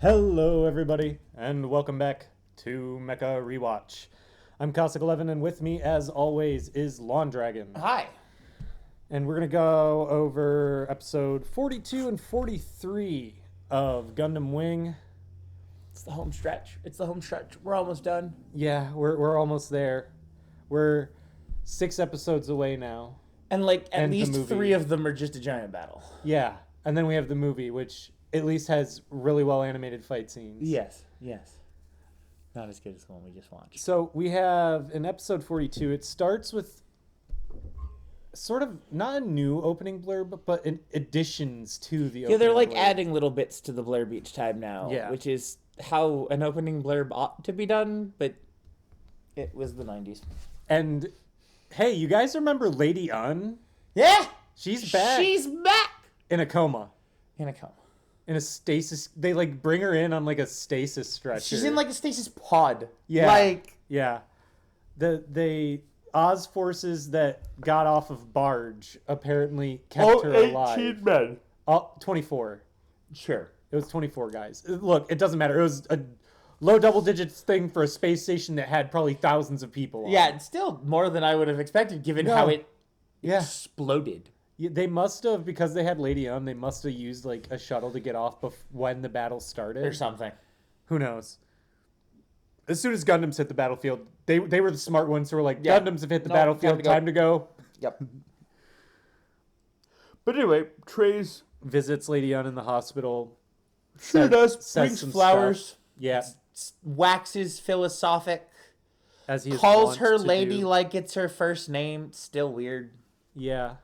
Hello, everybody, and welcome back to Mecha Rewatch. I'm Cossak and Lawn, and with me, as always, is Lawn Dragon. Hi. And we're going to go over episode 42 and 43 of Gundam Wing. It's the home stretch. We're almost done. Yeah, we're almost there. We're 6 episodes away now. And at And the least movie. 3 of them are just a giant battle. Yeah, and then we have the movie, which at least has really well animated fight scenes. Yes. Not as good as the one we just watched. So we have in episode 42, it starts with sort of not a new opening blurb, but additions to the opening They're blurb. adding little bits to the blurb each time now. Yeah. Which is how an opening blurb ought to be done, but it was the 90s. And hey, you guys remember Lady Un? Yeah! She's back She's back! in a coma. In a coma. In a stasis. They bring her in on a stasis stretcher. She's in a stasis pod. Yeah. Yeah. The Oz forces that got off of barge apparently kept her alive. 18 men. 24. Sure. It was 24 guys. Look, it doesn't matter. It was a low double digits thing for a space station that had probably thousands of people on Yeah, it. it's still more than I would have expected given how it exploded. Yeah, they must have, because they had Lady On, they must have used a shuttle to get off when the battle started. Or something. Who knows? As soon as Gundams hit the battlefield, they were the smart ones who were like, Yeah. Gundams have hit the No, battlefield, time to go. Yep. But anyway, Trey's Visits Lady On in the hospital. sure does. says Brings some flowers. stuff. Yeah, Waxes philosophic. as he is Calls wont her to lady do. like it's her first name. Still weird. Yeah.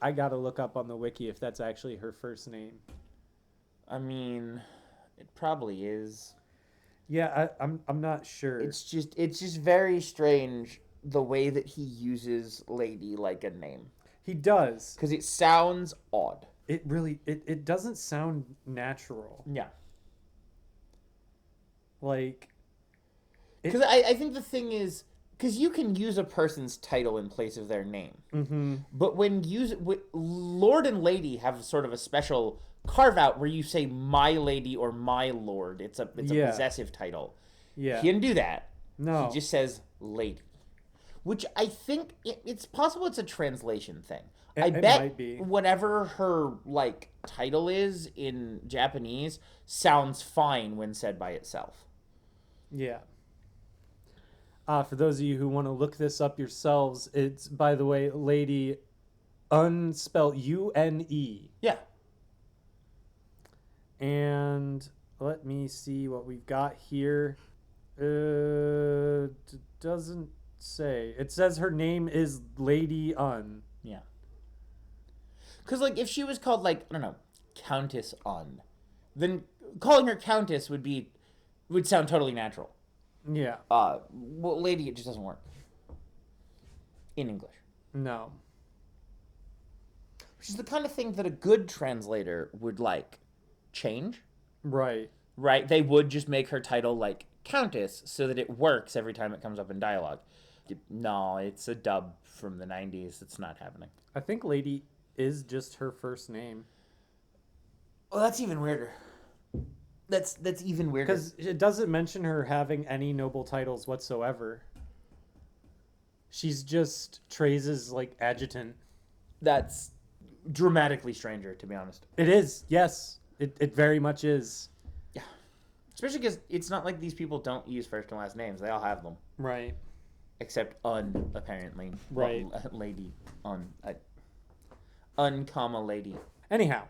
I gotta look up on the wiki if that's actually her first name. I mean, it probably is. Yeah, I'm not sure. It's just very strange the way that he uses lady like a name. He does. Because it sounds odd. It really it doesn't sound natural. Yeah. Because Because I think the thing is, because you can use a person's title in place of their name. mm-hmm. But when Lord and Lady have sort of a special carve out where you say my lady or my lord. It's a Yeah. possessive title. Yeah. He didn't do that. No. He just says lady. Which I think it's possible it's a translation thing. I It bet might be. whatever her title is in Japanese sounds fine when said by itself. Yeah. For those of you who want to look this up yourselves, it's, by the way, Lady unspelled U-N-E. Yeah. And let me see what we've got here. Doesn't say. It says her name is Lady Un. Yeah. Because, if she was called, I don't know, Countess Un, then calling her Countess would sound totally natural. Yeah. Well, lady, it just doesn't work. In English. No. Which is the kind of thing that a good translator would, change. Right. Right? They would just make her title, Countess, so that it works every time it comes up in dialogue. No, it's a dub from the 90s. It's not happening. I think Lady is just her first name. Well, that's even weirder. That's even weirder. Because it doesn't mention her having any noble titles whatsoever. She's just Trey's adjutant. That's dramatically stranger, to be honest. It is, yes. It very much is. Yeah. Especially because it's not like these people don't use first and last names. They all have them. Right. Except Un, apparently. Right. Well, lady. Un, comma, lady. Anyhow.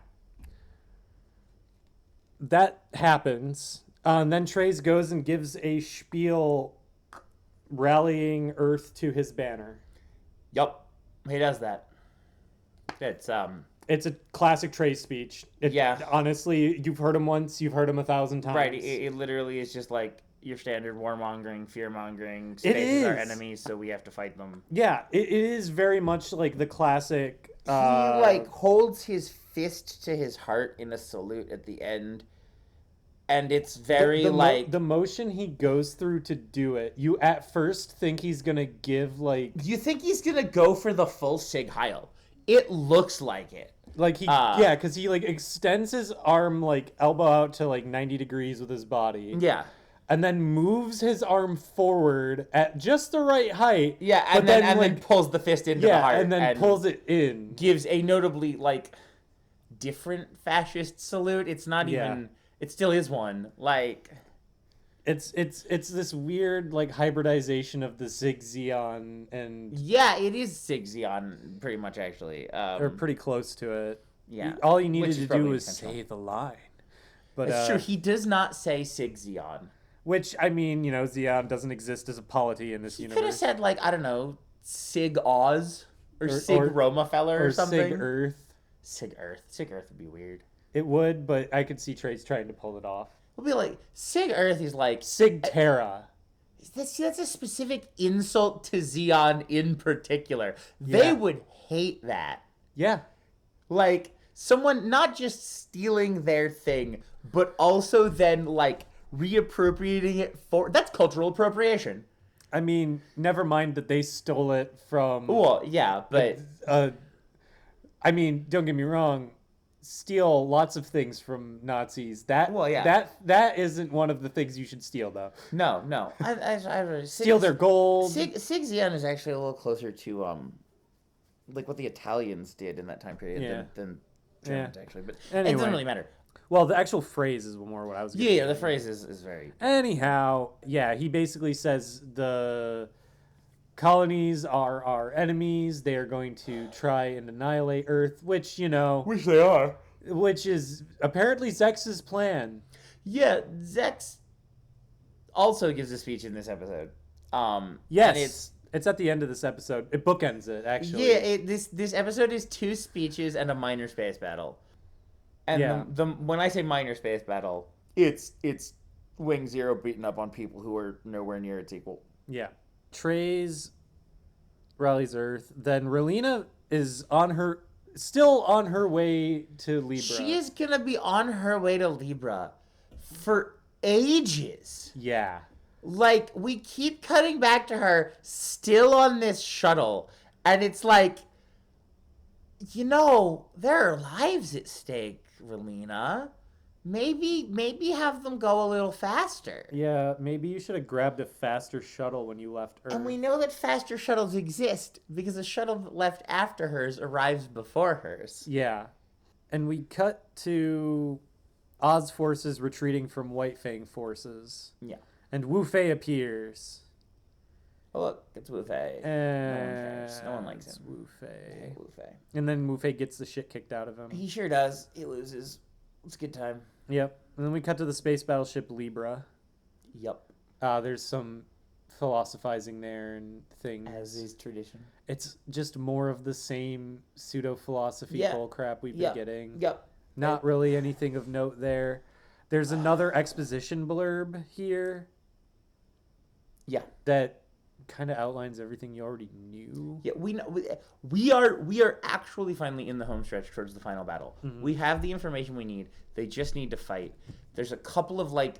That happens. And then Trey's goes and gives a spiel rallying Earth to his banner. Yup. He does that. It's a classic Trey speech. Yeah. Honestly, you've heard him once, you've heard him 1,000 times. right. It literally is just your standard warmongering, fear-mongering. It Spaces are is. enemies, so we have to fight them. Yeah, it is very much like the classic... He holds his fist to his heart in a salute at the end. And it's very the motion he goes through to do it. You at first think he's gonna give You think he's gonna go for the full Sig Heil. It looks like it. Like yeah, because he like extends his arm like elbow out to like 90 degrees with his body. Yeah. And then moves his arm forward at just the right height. Yeah, and then pulls the fist into the heart. And then pulls it in. Gives a notably like different fascist salute. It's not even. It still is one. Like. It's this weird like hybridization of the Zigzeon and yeah, it is Zigzeon pretty much actually. Or pretty close to it. Yeah, all you needed to do was say the line. But it's true. He does not say Zigzeon. Which I mean, you know, Xeon doesn't exist as a polity in this universe. Could have said like I don't know, Sig Oz or Sig Romafeller or something. Sig Earth. Sig Earth. Sig Earth would be weird. It would, but I could see Trace trying to pull it off. We'll be like, Sig Earth is like... Sig Terra. That's a specific insult to Xeon in particular. They would hate that. Yeah. Like, someone not just stealing their thing, but also then, like, reappropriating it for... That's cultural appropriation. I mean, never mind that they stole it from... Well, yeah, but... I mean, don't get me wrong... Steal lots of things from Nazis. That isn't one of the things you should steal, though. No. Steal their gold. Sig Xeon is actually a little closer to like what the Italians did in that time period than Germans actually. But anyway. It doesn't really matter. Well, the actual phrase is more what I was. Yeah, the phrase is very. Anyhow, yeah, he basically says the colonies are our enemies. They are going to try and annihilate Earth, which, you know... Which they are. Which is apparently Zex's plan. Yeah, Zex also gives a speech in this episode. Yes, it's at the end of this episode. It bookends it, actually. Yeah, this episode is 2 speeches and a minor space battle. And when I say minor space battle, it's Wing Zero beating up on people who are nowhere near its equal. Yeah. Trey's rallies Earth. Then Relina is still on her way to Libra. She is gonna be on her way to Libra for ages. Yeah. Like, we keep cutting back to her still on this shuttle. And it's like, you know, there are lives at stake, Relina. Maybe have them go a little faster. Yeah, maybe you should have grabbed a faster shuttle when you left Earth. And we know that faster shuttles exist because the shuttle that left after hers arrives before hers. Yeah. And we cut to Oz forces retreating from White Fang forces. Yeah. And Wu Fei appears. Oh, look, it's Wu Fei. No one cares. No one likes him. Wu Fei. Wu Fei. And then Wu Fei gets the shit kicked out of him. He sure does. He loses. It's a good time. Yep. And then we cut to the space battleship Libra. Yep. There's some philosophizing there and things. As is tradition. It's just more of the same pseudo-philosophy bull crap we've been getting. Yep. Not really anything of note there. There's another exposition blurb here. Yeah. That kind of outlines everything you already knew. Yeah, we know we are actually finally in the home stretch towards the final battle. Mm-hmm. We have the information we need. They just need to fight. There's a couple of like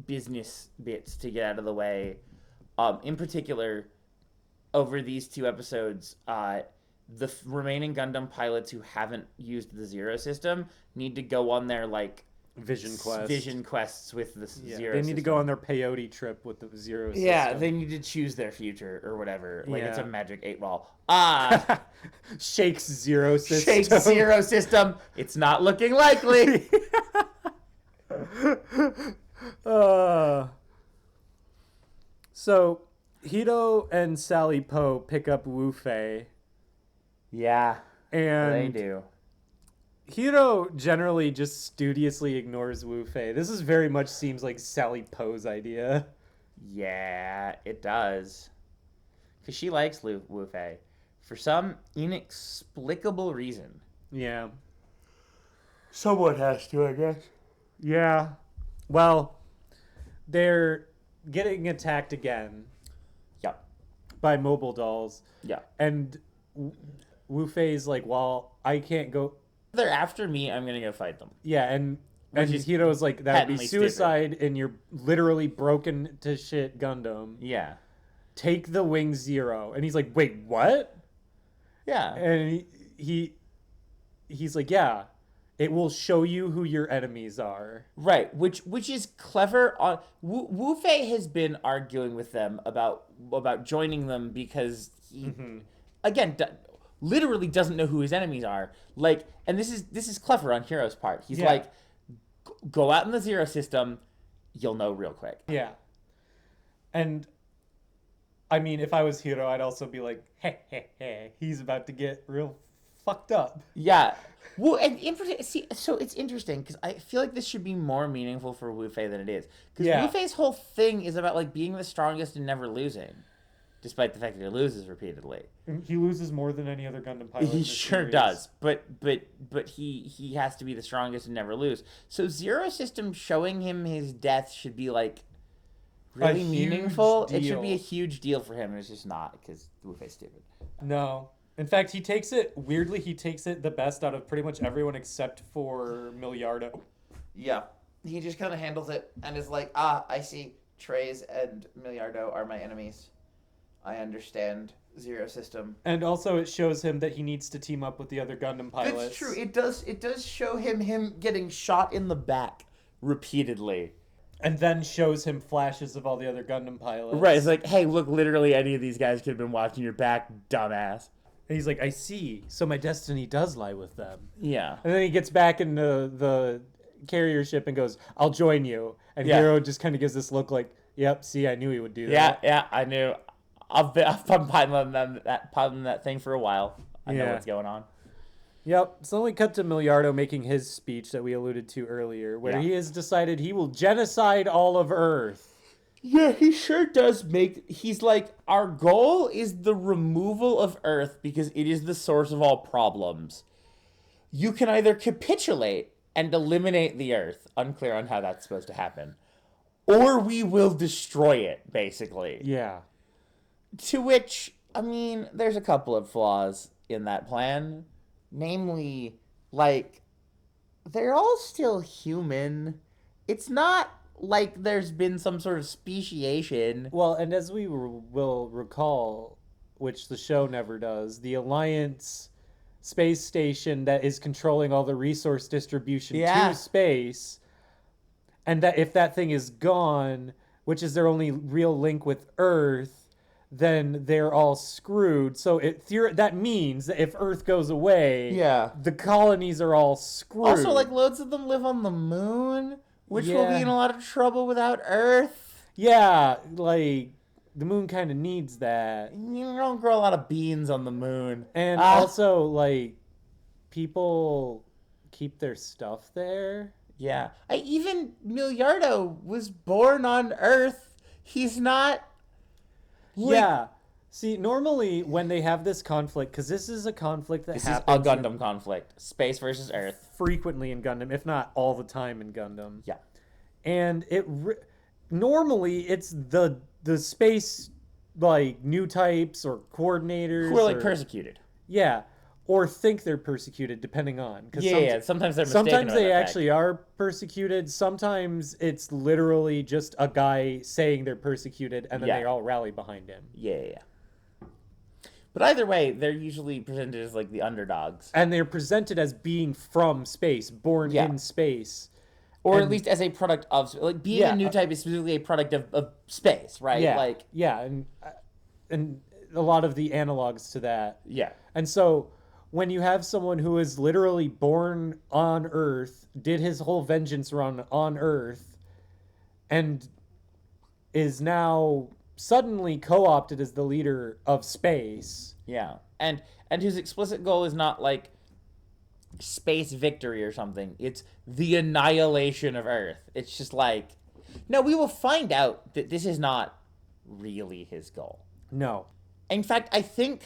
business bits to get out of the way. In particular, over these 2 episodes, the remaining Gundam pilots who haven't used the Zero system need to go on their like vision quests with the Zero system. They need to go on their peyote trip with the Zero system. Yeah, they need to choose their future or whatever. Like, it's a magic 8-ball. Shake's Zero system. Shake's Zero system. It's not looking likely. So, Hito and Sally Poe pick up Wu Fei. Yeah, and they do. Hiro generally just studiously ignores Wu Fei. This is very much seems like Sally Poe's idea. Yeah, it does. Because she likes Wu Fei. For some inexplicable reason. Yeah. Someone has to, I guess. Yeah. Well, they're getting attacked again. Yep. By mobile dolls. Yeah. And Wu Fei's like, well, I can't go... They're after me, I'm going to go fight them. Yeah, and Hito's like, that would be suicide, stupid. And you're literally broken to shit Gundam. Yeah. Take the Wing Zero. And he's like, wait, what? Yeah. And he's like, yeah, it will show you who your enemies are. Right, which is clever. On Wu Fei has been arguing with them about joining them because he, again, literally doesn't know who his enemies are. Like, and this is clever on Hero's part. He's Yeah. like, go out in the Zero system, you'll know real quick. Yeah. And I mean, if I was Hiro, I'd also be like, hey, he's about to get real fucked up. Yeah. Well, and see, so it's interesting because I feel like this should be more meaningful for Wu Fei than it is. Because Yeah. Wu Fei's whole thing is about like being the strongest and never losing, despite the fact that he loses repeatedly. He loses more than any other Gundam pilot. He in this sure series. does, but he has to be the strongest and never lose. So Zero System showing him his death should be like really huge meaningful. It should be a deal. huge deal for him, and it's just not because Wu Fei's stupid. No. In fact, he takes it the best out of pretty much everyone except for Miliardo. Yeah, he just kind of handles it and is like, I see. Trey's and Miliardo are my enemies. I understand Zero System. And also, it shows him that he needs to team up with the other Gundam pilots. That's true. It does show him getting shot in the back repeatedly. And then shows him flashes of all the other Gundam pilots. Right, it's like, hey, look, literally any of these guys could have been watching your back, dumbass. And he's like, I see. So my destiny does lie with them. Yeah. And then he gets back into the carrier ship and goes, I'll join you. And Yeah. Hiro just kind of gives this look like, yep, see, I knew he would do that. Yeah, I knew. I've been piloting that thing for a while. I know Yeah. what's going on. Yep. So then we cut to Miliardo making his speech that we alluded to earlier, where Yeah. he has decided he will genocide all of Earth. Yeah, he sure does make... He's like, our goal is the removal of Earth because it is the source of all problems. You can either capitulate and eliminate the Earth, unclear on how that's supposed to happen, or we will destroy it, basically. Yeah. To which, I mean, there's a couple of flaws in that plan. Namely, like, they're all still human. It's not like there's been some sort of speciation. Well, and as we will recall, which the show never does, the Alliance space station that is controlling all the resource distribution Yeah. to space, and that if that thing is gone, which is their only real link with Earth, then they're all screwed. So that means that if Earth goes away, Yeah. the colonies are all screwed. Also, like, loads of them live on the moon, which will be Yeah. in a lot of trouble without Earth. yeah, like the moon kind of needs that. You don't grow a lot of beans on the moon. And also, like, people keep their stuff there. Yeah. Even Miliardo was born on Earth. He's not... like- Yeah. See, normally when they have this conflict, because this is a conflict that This is a happens Gundam conflict. Space versus Earth. frequently in Gundam, if not all the time in Gundam. Yeah. And normally it's the space, like, new types or coordinators. Who are, like, or- persecuted. Yeah. Or think they're persecuted, depending on. 'Cause Yeah, sometimes they're mistaken sometimes about they that fact. actually are persecuted. Sometimes it's literally just a guy saying they're persecuted, and then Yeah. they all rally behind him. Yeah. But either way, they're usually presented as, like, the underdogs. And they're presented as being from space, born Yeah. in space. Or at And- least as a product of... Like, being Yeah. a new type is specifically a product of space, right? Yeah, Like, and a lot of the analogs to that. yeah. And so when you have someone who is literally born on Earth, did his whole vengeance run on Earth, and is now suddenly co-opted as the leader of space. Yeah. And whose explicit goal is not, like, space victory or something. It's the annihilation of Earth. It's just like... No, we will find out that this is not really his goal. No. In fact, I think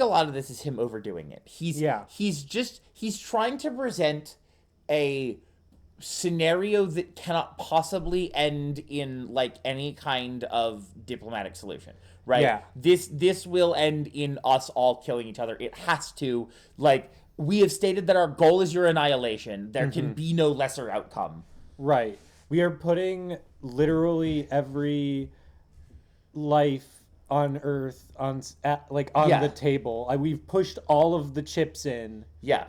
a lot of this is him overdoing it. He's trying to present a scenario that cannot possibly end in, like, any kind of diplomatic solution, right? Yeah. This will end in us all killing each other. It has to. Like, we have stated that our goal is your annihilation. There can be no lesser outcome. Right. We are putting literally every life on Earth on Yeah. the table. We've pushed all of the chips in Yeah.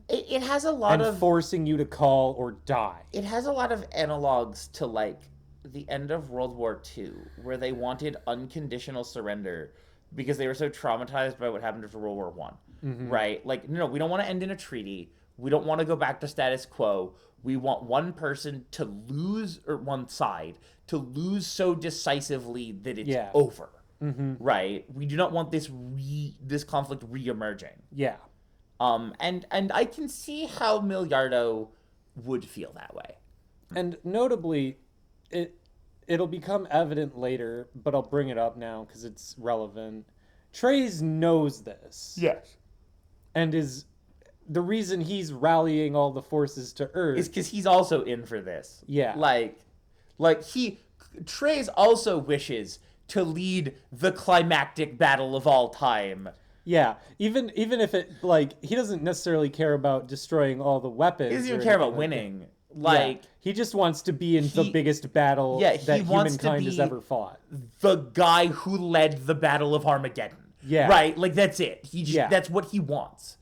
It has a lot and of forcing you to call or die. it has a lot of analogs to like the end of World War II, where they wanted unconditional surrender because they were so traumatized by what happened after World War One. Right? Like, no, we don't want to end in a treaty. We don't want to go back to status quo. We want one person to lose, or one side to lose so decisively that it's Yeah. over. Right? We do not want this conflict re-emerging. Yeah. And I can see how Miliardo would feel that way. And notably, it'll become evident later, but I'll bring it up now because it's relevant. Trey's knows this. Yes. And is the reason he's rallying all the forces to Earth. It's because he's also in for this. Yeah. Like Trey's also wishes to lead the climactic battle of all time. Yeah, even if it like he doesn't necessarily care about destroying all the weapons. He doesn't even or care anything about like winning. that. Like Yeah. He just wants to be in the biggest battle he that wants to humankind has be ever fought. the guy who led the Battle of Armageddon. Yeah. Right? Like that's it. That's what he wants.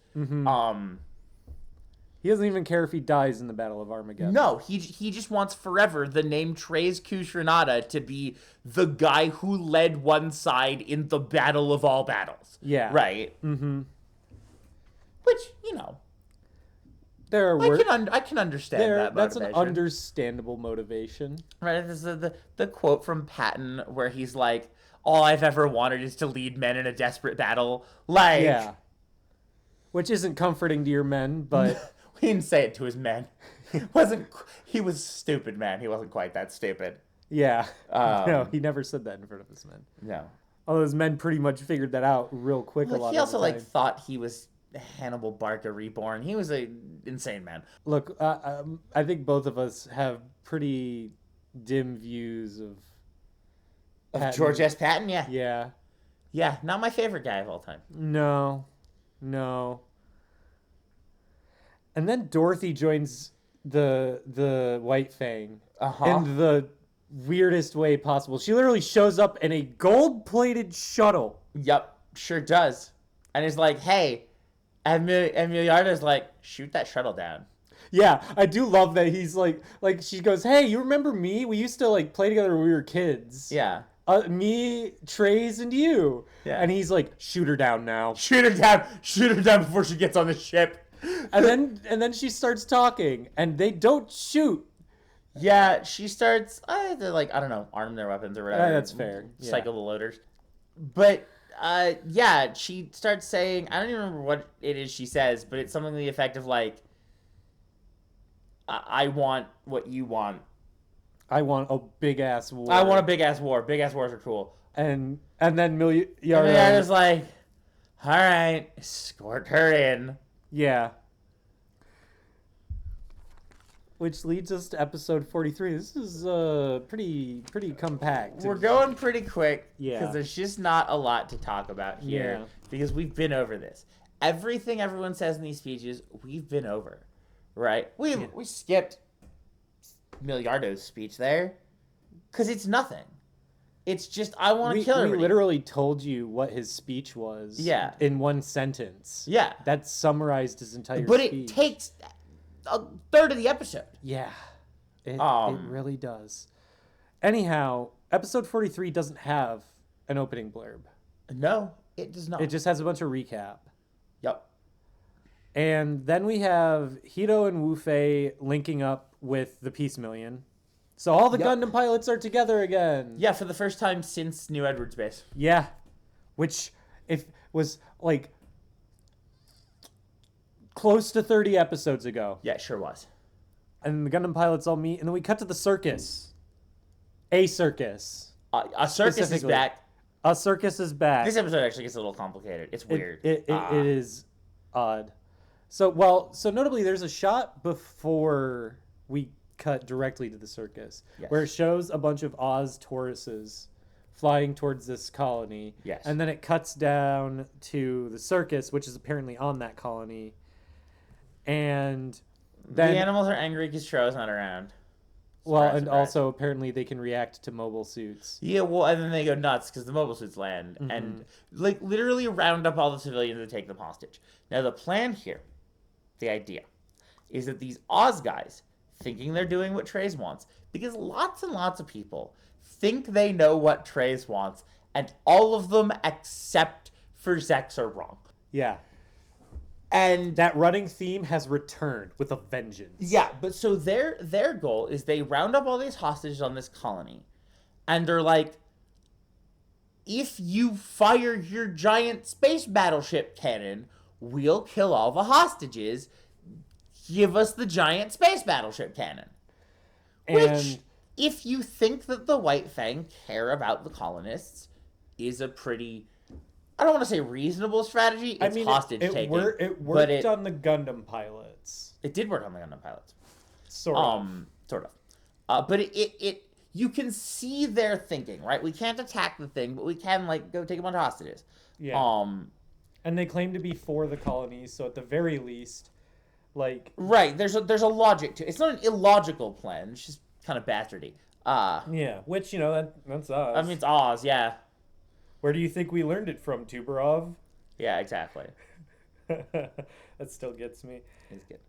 He doesn't even care if he dies in the Battle of Armageddon. No, he just wants forever the name Trey's Kushranada to be the guy who led one side in the battle of all battles. Yeah. Right? Which, There are I can understand that that's an motivation. understandable motivation. Right, this is the quote from Patton where he's like, all I've ever wanted is to lead men in a desperate battle. Like, Yeah. Which isn't comforting to your men, but he didn't say it to his men. He was stupid, man. He wasn't quite that stupid. yeah. No, he never said that in front of his men. No. All those men pretty much figured that out real quick a lot He of also the time. thought he was Hannibal Barca reborn. He was a insane man. Look, I think both of us have pretty dim views of Patton. George S. Patton, yeah. Yeah. Yeah, not my favorite guy of all time. No. And then Dorothy joins the White Fang in the weirdest way possible. She literally shows up in a gold-plated shuttle. Yep, sure does. And he's like, hey, and Miliardo's like, shoot that shuttle down. Yeah, I do love that he's like she goes, "Hey, you remember me? We used to like play together when we were kids." Yeah. Me, Trace, and you. Yeah. And he's like, "Shoot her down now." Shoot her down before she gets on the ship. And then she starts talking, and they don't shoot. Yeah, she starts, they're like, I don't know, arm their weapons or whatever. That's fair. Yeah. Cycle the loaders. But, yeah, she starts saying, I don't even remember what it is she says, but it's something to the effect of, like, I want what you want. I want a big-ass war. I want a big-ass war. Big-ass wars are cool. And then Miliardo's like, all right, escort her in. Yeah. Which leads us to episode 43. This is pretty compact. We're going pretty quick. Yeah. Because there's just not a lot to talk about here. Yeah. Because we've been over this. Everything everyone says in these speeches, we've been over. Right? We skipped Miliardo's speech there. Because it's nothing. It's just, I want to kill everybody. We literally told you what his speech was. Yeah. In one sentence. Yeah. That summarized his entire But speech. it takes a third of the episode. Yeah. It really does. Anyhow, episode 43 doesn't have an opening blurb. No, it does not. It just has a bunch of recap. Yep. And then we have Hito and Wu Fei linking up with the Peace Million. So all the Gundam pilots are together again. Yeah, for the first time since New Edwards Base. Yeah. Which was like close to 30 episodes ago. Yeah, it sure was. And the Gundam pilots all meet, and then we cut to the circus. A circus. A circus is Specifically. back. A circus is back. This episode actually gets a little complicated. It's weird. It is odd. So notably, there's a shot before we cut directly to the circus where it shows a bunch of Oz Tauruses flying towards this colony. Yes. And then it cuts down to the circus, which is apparently on that colony. And then the animals are angry because Tro's not around. Well, Surprise, and surprise. also apparently they can react to mobile suits. Yeah, well, and then they go nuts because the mobile suits land and like literally round up all the civilians and take them hostage. Now the plan here, the idea, is that these Oz guys, thinking they're doing what Treize wants, because lots and lots of people think they know what Treize wants, and all of them except for Zex are wrong. Yeah. And That running theme has returned with a vengeance. yeah, but so their goal is they round up all these hostages on this colony, and they're like, if you fire your giant space battleship cannon, we'll kill all the hostages. Give us the giant space battleship cannon. Which, And if you think that the White Fang care about the colonists, is a pretty, I don't want to say reasonable strategy. It's hostage taking. It worked on the Gundam pilots. It did work on the Gundam pilots. Sort of. Sort of. But it you can see their thinking, right? We can't attack the thing, but we can like go take a bunch of hostages. Yeah. And they claim to be for the colonies, so at the very least, like right, there's a logic to it. It's not an illogical plan. It's just kind of bastardy. yeah, which that's us. I mean, it's Oz, yeah. Where do you think we learned it from, Tuberov? Yeah, exactly. That still gets me. It's good.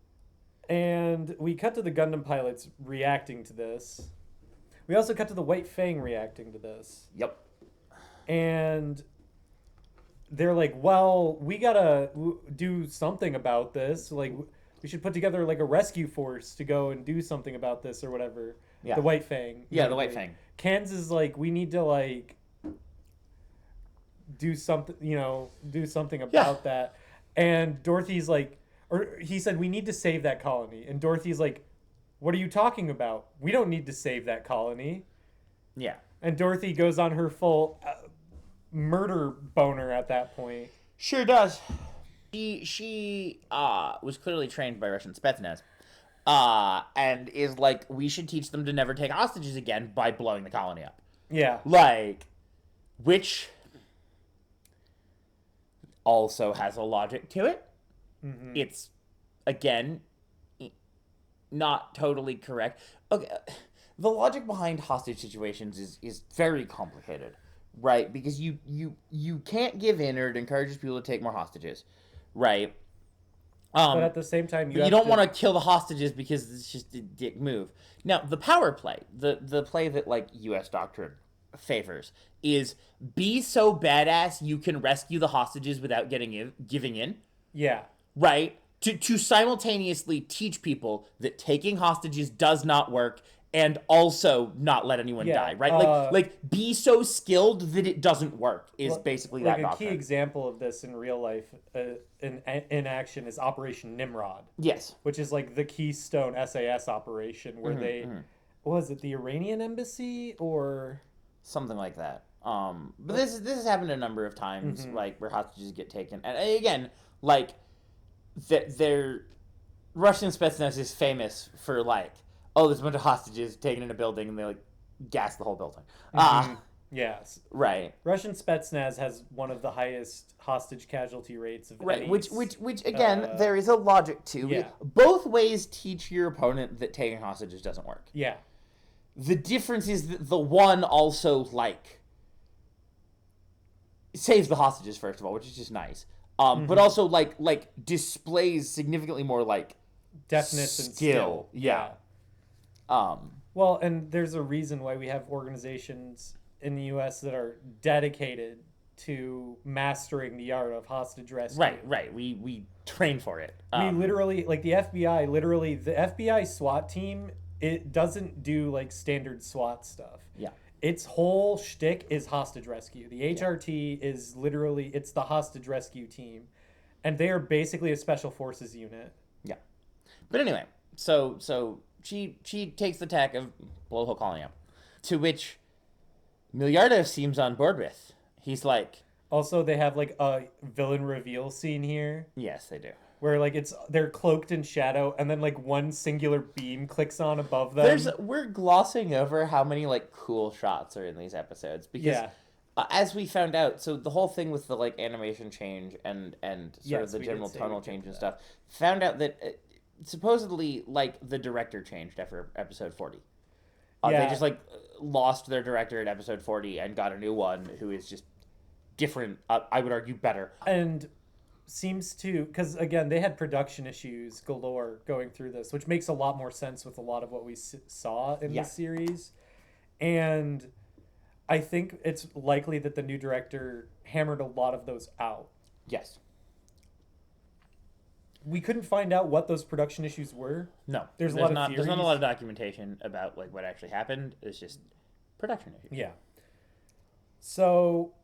And we cut to the Gundam pilots reacting to this. We also cut to the White Fang reacting to this. Yep. And they're like, well, we gotta do something about this. Like, we should put together like a rescue force to go and do something about this or whatever. Yeah. The White Fang. Yeah, the White Fang. Kansas is like, we need to like do something, about that. And Dorothy's like, or he said, we need to save that colony. And Dorothy's like, what are you talking about? We don't need to save that colony. Yeah. And Dorothy goes on her full murder boner at that point. Sure does. She was clearly trained by Russian Spetsnaz. And is like, we should teach them to never take hostages again by blowing the colony up. Yeah. Like, which also has a logic to it. Mm-hmm. It's, again, not totally correct. Okay, the logic behind hostage situations is very complicated, right? Because you can't give in, or it encourages people to take more hostages, right? But at the same time, you don't want to kill the hostages because it's just a dick move. Now, the power play, the play that like U.S. doctrine favors, is be so badass you can rescue the hostages without giving in. Yeah. Right? To simultaneously teach people that taking hostages does not work and also not let anyone die, right? Like be so skilled that it doesn't work is basically like that a doctrine. key example of this in real life in action is Operation Nimrod. Yes. Which is like the Keystone SAS operation where was it the Iranian embassy or something like that. But this has happened a number of times, like where hostages get taken, and again, like their Russian Spetsnaz is famous for like, oh, there's a bunch of hostages taken in a building, and they like gas the whole building. Yes. Right. Russian Spetsnaz has one of the highest hostage casualty rates of any. Which again, there is a logic to. Yeah. Both ways teach your opponent that taking hostages doesn't work. Yeah. The difference is that the one also like saves the hostages first of all, which is just nice. But also like displays significantly more like deftness and skill. Yeah. Well, and there's a reason why we have organizations in the U.S. that are dedicated to mastering the art of hostage rescue. Right. We train for it. We literally, like the FBI SWAT team, it doesn't do like standard SWAT stuff. Yeah. Its whole shtick is hostage rescue. The HRT is literally, it's the hostage rescue team. And they are basically a special forces unit. Yeah. But anyway, so she takes the tack of blow the whole colony up. To which Miliardo seems on board with. He's like... Also, they have like a villain reveal scene here. Yes, they do. Where like they're cloaked in shadow, and then like one singular beam clicks on above them. We're glossing over how many like cool shots are in these episodes because as we found out, so the whole thing with the like animation change and sort of the general tonal change and stuff, found out that supposedly like the director changed after episode 40. They Yeah. just like lost their director in episode 40 and got a new one who is just different. I would argue better. And seems to, because again, they had production issues galore going through this, which makes a lot more sense with a lot of what we saw in Yeah. the series. And I think it's likely that the new director hammered a lot of those out. Yes. We couldn't find out what those production issues were. No. There's a lot of There's not a theories. lot of documentation about like what actually happened. It's just production issues. Yeah. So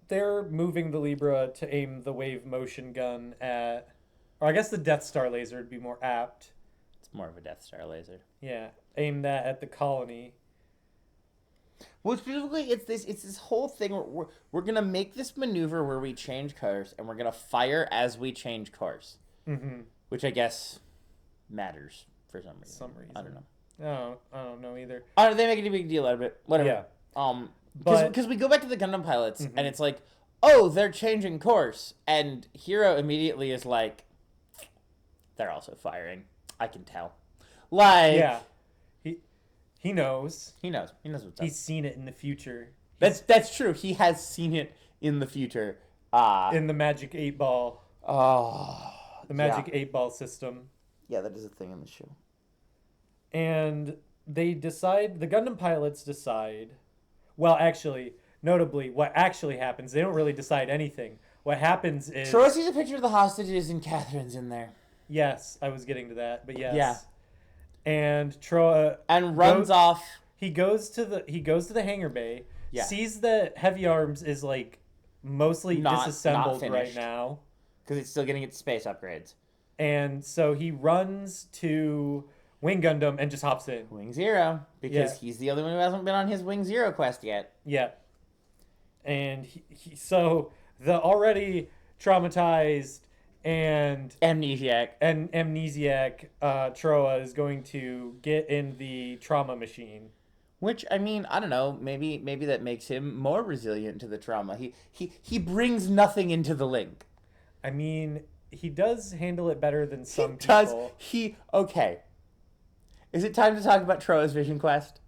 they're moving the Libra to aim the wave motion gun at, or I guess the Death Star laser would be more apt. It's more of a Death Star laser. Yeah, aim that at the colony. Well, specifically, it's this whole thing where we're gonna make this maneuver where we change course and we're gonna fire as we change course, which I guess matters for some reason. I don't know. I don't know either. They make a big deal out of it. Whatever. Yeah. Because we go back to the Gundam pilots and it's like, oh, they're changing course, and Hero immediately is like, they're also firing. I can tell. Like, Yeah. He knows. He knows. He knows what's up. He's seen it in the future. That's true. He has seen it in the future. In the Magic 8 Ball. The Magic 8 Ball system. Yeah, that is a thing in the show. And they decide, the Gundam pilots decide, well, actually, notably, what actually happens, they don't really decide anything. What happens is... Troy sees a picture of the hostages and Catherine's in there. Yes, I was getting to that, but yes. Yeah. And Troa... And runs off. He goes to the hangar bay, Yeah. sees that Heavy Arms is, like, mostly Not disassembled right finished. now. Because it's still getting its space upgrades. And so he runs to Wing Gundam and just hops in. Wing Zero. Because he's the only one who hasn't been on his Wing Zero quest yet. Yeah. And so the already traumatized and Amnesiac. amnesiac Troa is going to get in the trauma machine. Which, I mean, I don't know. Maybe that makes him more resilient to the trauma. He brings nothing into the link. I mean, he does handle it better than some Does people. Okay. Is it time to talk about Troa's Vision Quest?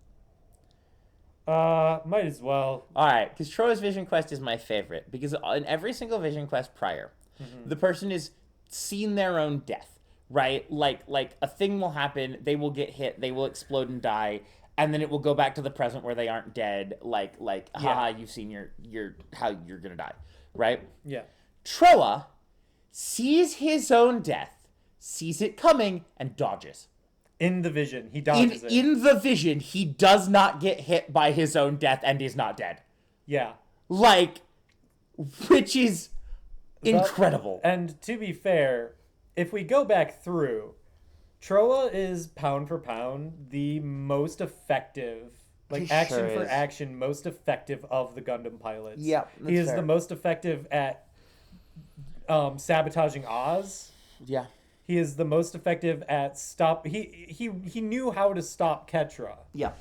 Might as well. All right, because Troa's Vision Quest is my favorite. Because in every single Vision Quest prior, the person has seen their own death, right? Like a thing will happen, they will get hit, they will explode and die, and then it will go back to the present where they aren't dead. Haha, you've seen your how you're gonna die, right? Yeah. Troa sees his own death, sees it coming, and dodges. In the vision. He dodges it. In the vision, he does not get hit by his own death and is not dead. Yeah. Which is incredible. And to be fair, if we go back through, Troa is pound for pound the most effective, He action sure for is. action, most effective of the Gundam pilots. Yep, he that's is fair. the most effective at sabotaging Oz. Yeah. He is the most effective at He knew how to stop Ketra, Yeah.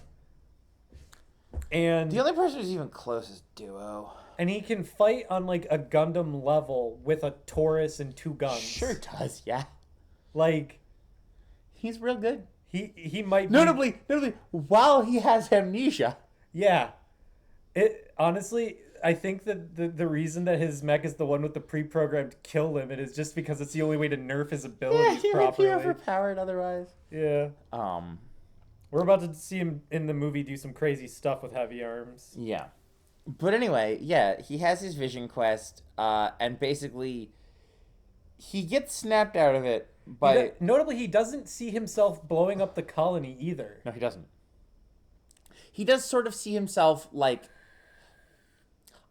and The only person who's even close is Duo. and he can fight on like a Gundam level with a Taurus and 2 guns. Sure does, yeah. Like He's real good. he might be, Notably, while he has amnesia. yeah. It honestly, I think that the reason that his mech is the one with the pre-programmed kill limit is just because it's the only way to nerf his abilities he would be properly. overpowered otherwise. Yeah. We're about to see him in the movie do some crazy stuff with Heavy Arms. Yeah. But anyway, yeah, he has his Vision Quest, and basically, he gets snapped out of it by... Notably, he doesn't see himself blowing up the colony either. No, he doesn't. He does sort of see himself,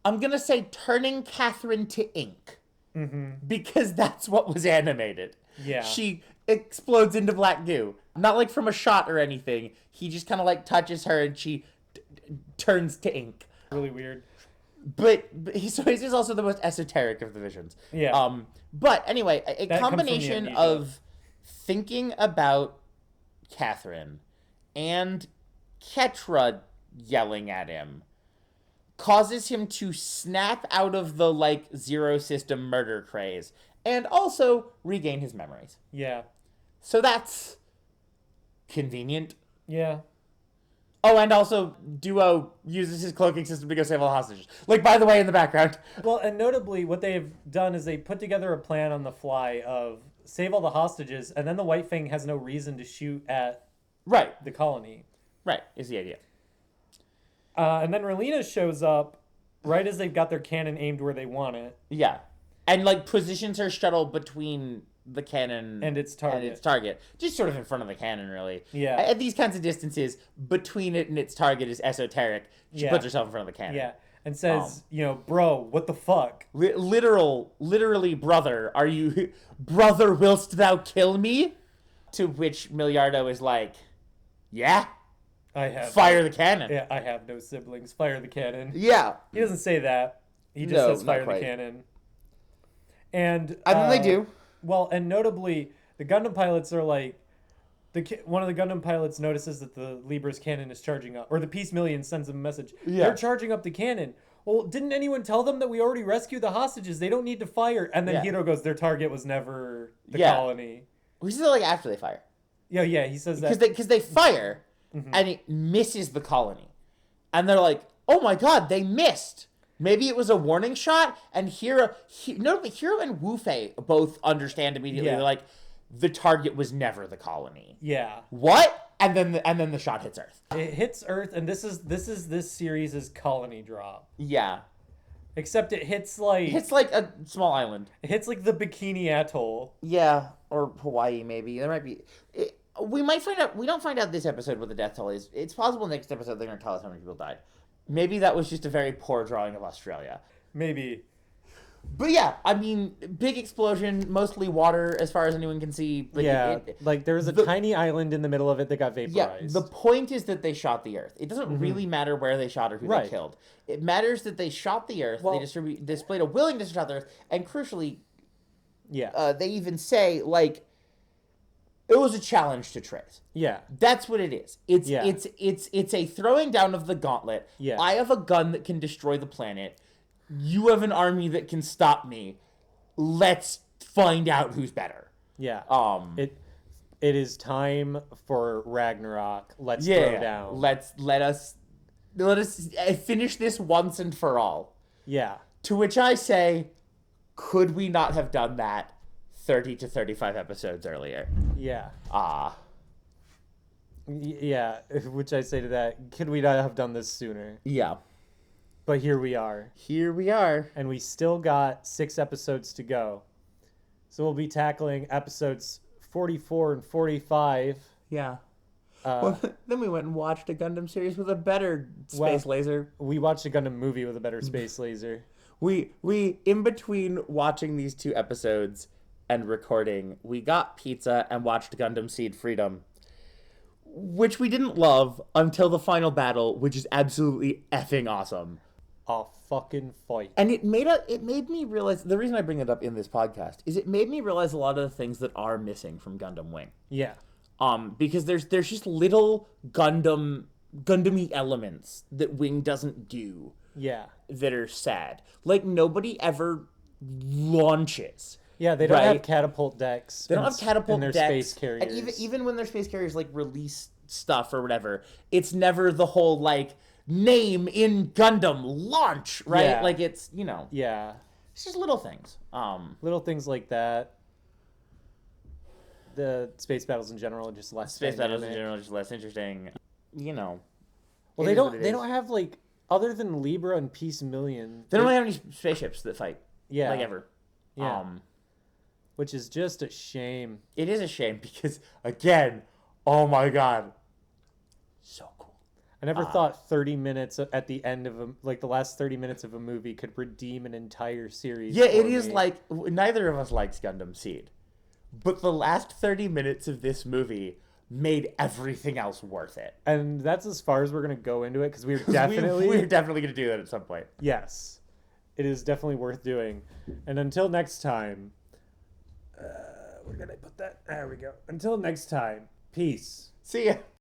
I'm gonna say turning Catherine to ink. Because that's what was animated. Yeah. She explodes into black goo. Not like from a shot or anything. He just kind of touches her and she turns to ink. Really weird. But he's just also the most esoteric of the visions. Yeah. But anyway, a That comes from the combination amnesia. of thinking about Catherine and Ketra yelling at him causes him to snap out of the Zero System murder craze and also regain his memories. Yeah. So that's convenient. Yeah. Oh, and also Duo uses his cloaking system to go save all the hostages. Like, by the way, in the background. Well, and notably, what they've done is they put together a plan on the fly of save all the hostages, and then the White Fang has no reason to shoot at Right. the colony. Right, is the idea. And then Relina shows up right as they've got their cannon aimed where they want it. Yeah. And, like, positions her shuttle between the cannon And its target. Just sort of in front of the cannon, really. Yeah. At these kinds of distances, between it and its target is esoteric. She puts herself in front of the cannon. Yeah. And says, bro, what the fuck? Literally, brother, are you... Brother, willst thou kill me? To which Miliardo is like, yeah, I have fire the cannon. Yeah, I have no siblings. Fire the cannon. Yeah. He doesn't say that. He just says fire the cannon. And then they do. Well, and notably, the Gundam pilots are like, one of the Gundam pilots notices that the Libra's cannon is charging up, or the Peace Million sends them a message. Yeah. They're charging up the cannon. Well, didn't anyone tell them that we already rescued the hostages? They don't need to fire. And then Hiro goes, their target was never the colony. We said like after they fire. Yeah, he says that. Because they fire, and it misses the colony. And they're like, oh my god, they missed. Maybe it was a warning shot, and Hiro and Wu Fei both understand immediately. Yeah. They're like, the target was never the colony. Yeah. What? And then the shot hits Earth. It hits Earth, and this is this series' colony drop. Yeah. Except it hits like... It's like a small island. It hits like the Bikini Atoll. Yeah, or Hawaii maybe. There might be... we might find out... We don't find out this episode what the death toll is. It's possible next episode they're going to tell us how many people died. Maybe that was just a very poor drawing of Australia. Maybe. But yeah, I mean, big explosion, mostly water as far as anyone can see. But like there was a tiny island in the middle of it that got vaporized. Yeah, the point is that they shot the Earth. It doesn't really matter where they shot or who they killed. It matters that they shot the Earth, they displayed a willingness to shot the Earth, and crucially, they even say, like, it was a challenge to trace. Yeah. That's what it is. It's a throwing down of the gauntlet. Yeah. I have a gun that can destroy the planet. You have an army that can stop me. Let's find out who's better. Yeah. It is time for Ragnarok. Let's throw down. Let us finish this once and for all. Yeah. To which I say, could we not have done that 30 to 35 episodes earlier? Yeah. Yeah. Which I say to that, could we not have done this sooner? Yeah. But here we are. Here we are. And we still got 6 episodes to go. So we'll be tackling episodes 44 and 45. Yeah. Well, then we went and watched a Gundam series with a better space laser. We watched a Gundam movie with a better space laser. We in between watching these 2 episodes and recording, we got pizza and watched Gundam Seed Freedom, which we didn't love until the final battle, which is absolutely effing awesome. A fucking fight. And it made me realize, the reason I bring it up in this podcast is it made me realize a lot of the things that are missing from Gundam Wing. Yeah. Because there's just little Gundam-y elements that Wing doesn't do. Yeah. That are sad. Like, nobody ever launches. Yeah, they don't have catapult decks. They don't have catapult decks. Space carriers. And even when their space carriers, like, release stuff or whatever, it's never the whole, like, name in Gundam launch, right? Yeah. Like, it's, Yeah. It's just little things. Little things like that. The space battles in general are just less interesting. Well, they don't have, like, other than Libra and Peace Million. They don't have any spaceships that fight. Yeah. Like, ever. Yeah. Which is just a shame. It is a shame because, again, oh my god, so cool. I never thought 30 minutes at the end of the last 30 minutes of a movie could redeem an entire series. Yeah, it is like, neither of us likes Gundam Seed, but the last 30 minutes of this movie made everything else worth it. And that's as far as we're going to go into it, because we're definitely going to do that at some point. Yes. It is definitely worth doing. And until next time, where did I put that? There we go. Until next time, peace. See ya.